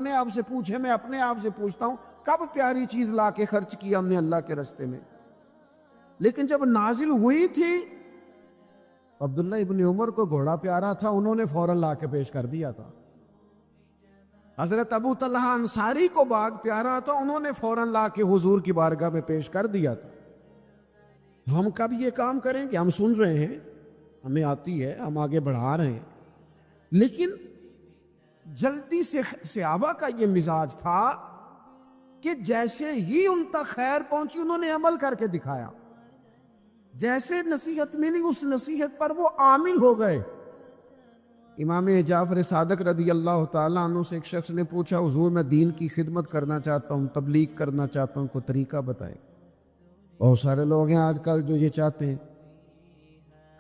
اپنے آپ سے پوچھے، میں اپنے آپ سے پوچھتا ہوں کب پیاری چیز لا کے خرچ کی ہم نے اللہ کے راستے میں؟ لیکن جب نازل ہوئی تھی، عبداللہ ابن عمر کو گھوڑا پیارا تھا، انہوں نے فوراً لا کے پیش کر دیا تھا۔ حضرت ابو طلحہ انصاری کو باغ پیارا تھا، انہوں نے فوراً لا کے حضور کی بارگاہ میں پیش کر دیا تھا۔ ہم کب یہ کام کریں کہ ہم سن رہے ہیں، ہمیں آتی ہے، ہم آگے بڑھا رہے ہیں، لیکن جلدی سے صحابہ کا یہ مزاج تھا کہ جیسے ہی ان تک خیر پہنچی انہوں نے عمل کر کے دکھایا، جیسے نصیحت ملی اس نصیحت پر وہ عامل ہو گئے۔ امام جعفر صادق رضی اللہ تعالیٰ عنہ سے ایک شخص نے پوچھا، حضور میں دین کی خدمت کرنا چاہتا ہوں، تبلیغ کرنا چاہتا ہوں، کوئی طریقہ بتائیں۔ بہت سارے لوگ ہیں آج کل جو یہ چاہتے ہیں،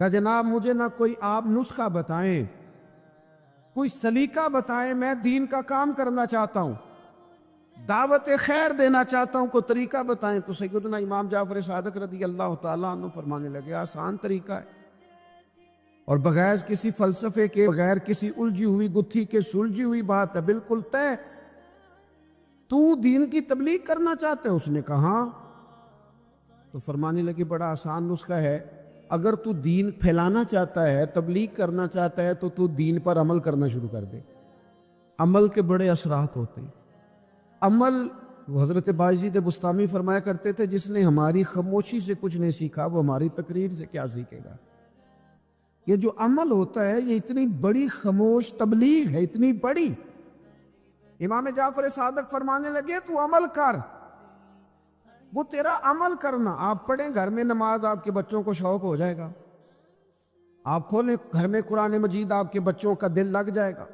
کہا جناب مجھے نہ کوئی آپ نسخہ بتائیں، کوئی سلیقہ بتائیں، میں دین کا کام کرنا چاہتا ہوں، دعوت خیر دینا چاہتا ہوں، کوئی طریقہ بتائیں۔ تو سیدنا امام جعفر صادق رضی اللہ تعالیٰ عنہ فرمانے لگے، آسان طریقہ ہے، اور بغیر کسی فلسفے کے، بغیر کسی الجھی ہوئی گتھی کے، سلجھی ہوئی بات ہے، بالکل طے۔ تو دین کی تبلیغ کرنا چاہتے ہو؟ اس نے کہا، تو فرمانے لگے بڑا آسان نسخہ ہے، اگر تو دین پھیلانا چاہتا ہے، تبلیغ کرنا چاہتا ہے، تو دین پر عمل کرنا شروع کر دے۔ عمل کے بڑے اثرات ہوتے ہیں۔ عمل، حضرت باجید بستامی فرمایا کرتے تھے، جس نے ہماری خاموشی سے کچھ نہیں سیکھا وہ ہماری تقریر سے کیا سیکھے گا۔ یہ جو عمل ہوتا ہے یہ اتنی بڑی خاموش تبلیغ ہے، اتنی بڑی۔ امام جعفر صادق فرمانے لگے تو عمل کر، وہ تیرا عمل کرنا۔ آپ پڑھیں گھر میں نماز، آپ کے بچوں کو شوق ہو جائے گا، آپ کھولیں گھر میں قرآن مجید، آپ کے بچوں کا دل لگ جائے گا۔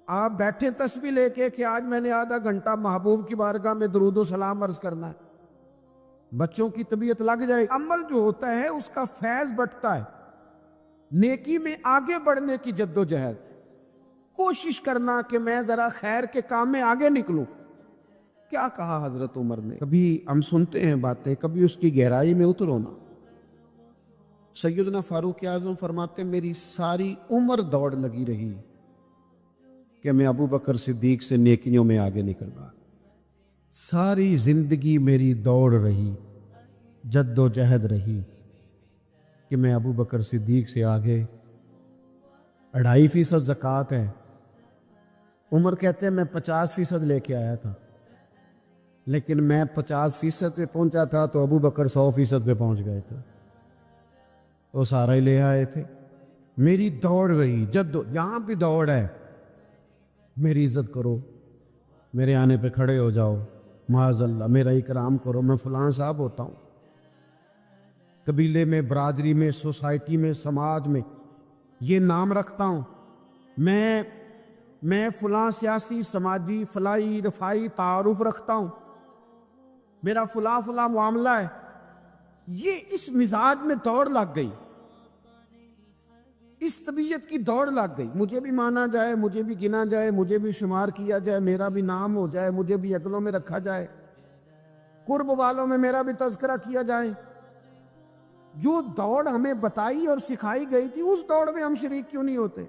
آپ بیٹھیں تسبیح لے کے کہ آج میں نے آدھا گھنٹہ محبوب کی بارگاہ میں درود و سلام عرض کرنا ہے، بچوں کی طبیعت لگ جائے۔ عمل جو ہوتا ہے اس کا فیض بٹتا ہے، نیکی میں آگے بڑھنے کی جد و جہد، کوشش کرنا کہ میں ذرا خیر کے کام میں آگے نکلوں۔ کیا کہا حضرت عمر نے؟ کبھی ہم سنتے ہیں باتیں، کبھی اس کی گہرائی میں اترو نا۔ سیدنا فاروق اعظم فرماتے ہیں میری ساری عمر دوڑ لگی رہی کہ میں ابو بکر صدیق سے نیکیوں میں آگے نکل رہا، ساری زندگی میری دوڑ رہی، جد و جہد رہی کہ میں ابو بکر صدیق سے آگے۔ 2.5% زکوٰۃ ہے، عمر کہتے ہیں میں 50% لے کے آیا تھا، لیکن میں 50% پہ پہنچا تھا تو ابو بکر 100% پہ پہنچ گئے تھے، وہ سارا ہی لے آئے تھے۔ میری دوڑ رہی، یہاں بھی دوڑ ہے، میری عزت کرو، میرے آنے پہ کھڑے ہو جاؤ، معاذ اللہ میرا اکرام کرو، میں فلاں صاحب ہوتا ہوں۔ قبیلے میں، برادری میں، سوسائٹی میں، سماج میں یہ نام رکھتا ہوں، میں فلاں سیاسی، سماجی، فلاحی، رفائی تعارف رکھتا ہوں، میرا فلاں معاملہ ہے۔ یہ اس مزاج میں دوڑ لگ گئی، اس طبیعت کی دوڑ لگ گئی، مجھے بھی مانا جائے، مجھے بھی گنا جائے، مجھے بھی شمار کیا جائے، میرا بھی نام ہو جائے، مجھے بھی عقلوں میں رکھا جائے، قرب والوں میں میرا بھی تذکرہ کیا جائے۔ جو دوڑ ہمیں بتائی اور سکھائی گئی تھی اس دوڑ میں ہم شریک کیوں نہیں ہوتے؟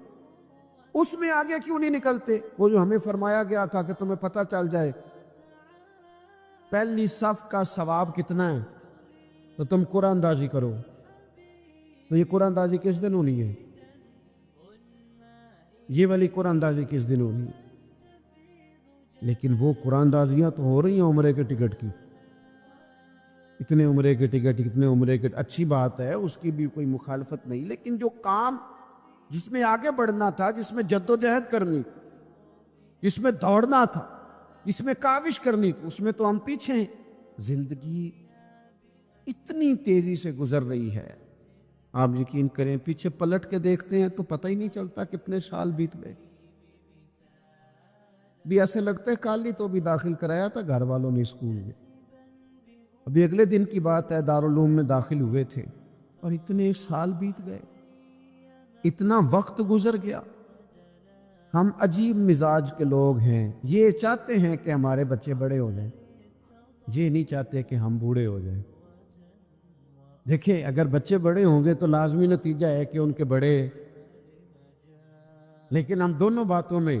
اس میں آگے کیوں نہیں نکلتے؟ وہ جو ہمیں فرمایا گیا تھا کہ تمہیں پتہ چل جائے پہلی صف کا ثواب کتنا ہے تو تم قرآن اندازی کرو، تو یہ قرآن اندازی کس دن ہونی ہے؟ یہ والی قرآن اندازی کس دن ہونی ہے؟ لیکن وہ قرآن اندازیاں تو ہو رہی ہیں عمرے کے ٹکٹ کی، اتنے عمرے کے ٹکٹ، اتنے عمرے کے، اچھی بات ہے، اس کی بھی کوئی مخالفت نہیں، لیکن جو کام جس میں آگے بڑھنا تھا، جس میں جد و جہد کرنی تھی، جس میں دوڑنا تھا، جس میں کاوش کرنی تھی، اس میں تو ہم پیچھے ہیں۔ زندگی اتنی تیزی سے گزر رہی ہے، آپ یقین کریں پیچھے پلٹ کے دیکھتے ہیں تو پتہ ہی نہیں چلتا کتنے سال بیت گئے۔ بھی ایسے لگتا ہے کل ہی تو بھی داخل کرایا تھا گھر والوں نے اسکول میں، ابھی اگلے دن کی بات ہے دارالعلوم میں داخل ہوئے تھے اور اتنے سال بیت گئے، اتنا وقت گزر گیا۔ ہم عجیب مزاج کے لوگ ہیں، یہ چاہتے ہیں کہ ہمارے بچے بڑے ہو جائیں، یہ نہیں چاہتے کہ ہم بوڑھے ہو جائیں۔ دیکھیں اگر بچے بڑے ہوں گے تو لازمی نتیجہ ہے کہ ان کے بڑے، لیکن ہم دونوں باتوں میں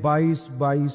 22-22